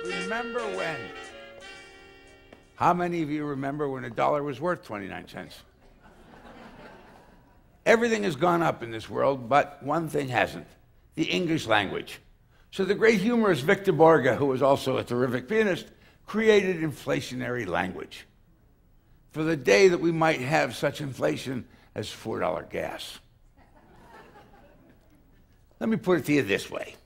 Remember when? How many of you remember when a dollar was worth 29 cents? Everything has gone up in this world, but one thing hasn't: the English language. So the great humorist Victor Borge, who was also a terrific pianist, created inflationary language for the day that we might have such inflation as $4 gas. Let me put it to you this way.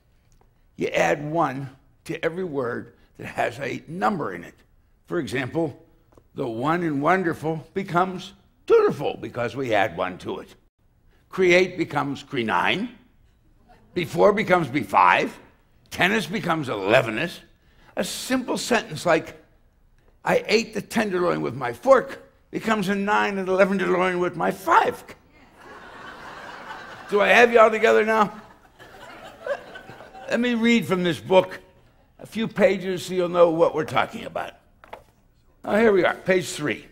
You add 1 to every word that has a number in it. For example, the 1 in wonderful becomes dutiful because we add 1 to it. Create becomes crenine. Before becomes be5. Tennis becomes 11th. A simple sentence like, I ate the tenderloin with my fork, becomes a 9 and 11 tenderloin with my 5. Do I have you all together now? Let me read from this book a few pages so you'll know what we're talking about. Oh, here we are, page 3.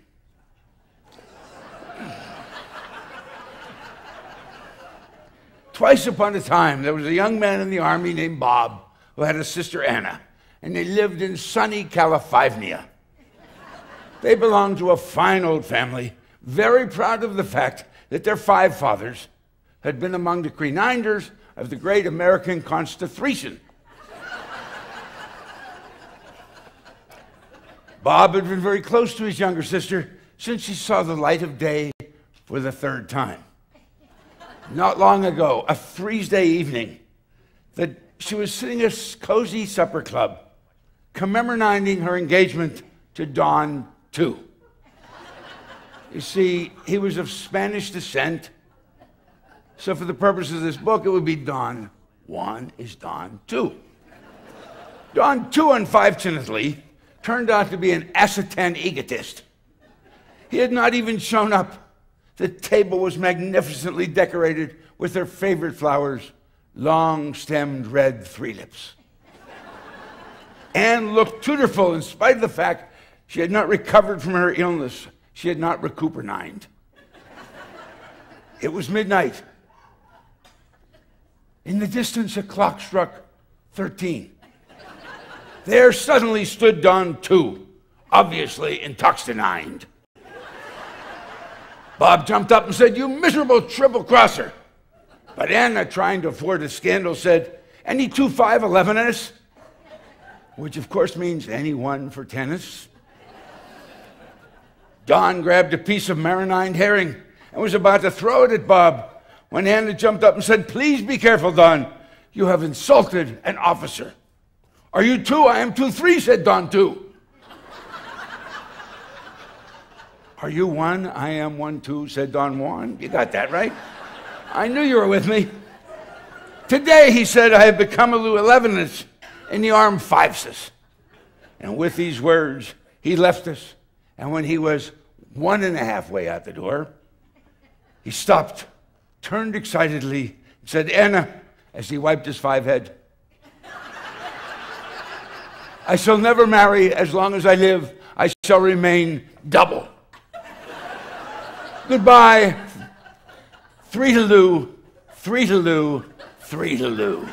Twice upon a time, there was a young man in the army named Bob who had a sister Anna, and they lived in sunny California. They belonged to a fine old family, very proud of the fact that their 5 fathers had been among the creninders of the great American Constitution. Bob had been very close to his younger sister since she saw the light of day for the 3rd time. Not long ago, a Thursday evening, she was sitting at a cozy supper club, commemorating her engagement to Don II. You see, he was of Spanish descent, so for the purpose of this book, it would be Don 1 is Don 2. Don 2, unfortunately, turned out to be an ascetan egotist. He had not even shown up. The table was magnificently decorated with their favorite flowers, long-stemmed red 3-lips. Anne looked dutiful in spite of the fact she had not recovered from her illness. She had not recuperated. It was midnight. In the distance, a clock struck 13. There suddenly stood Don II, obviously intoxicated. Bob jumped up and said, "You miserable triple-crosser." But Anna, trying to avoid a scandal, said, "Any 2 5-11ers?" Which of course means anyone for tennis. Don grabbed a piece of marinade herring and was about to throw it at Bob when Anna jumped up and said, "Please be careful, Don. You have insulted an officer." "Are you 2? I am 2-3, said Don 2. "Are you 1? I am 1-2, said Don 1. You got that right. I knew you were with me. "Today," he said, "I have become a Lou 11th in the armed 5s." And with these words, he left us. And when he was 1.5 way out the door, he stopped, turned excitedly, and said, "Anna," as he wiped his 5 head, "I shall never marry as long as I live. I shall remain double. Goodbye. 3 to Lou, 3 to Lou, 3 to Lou."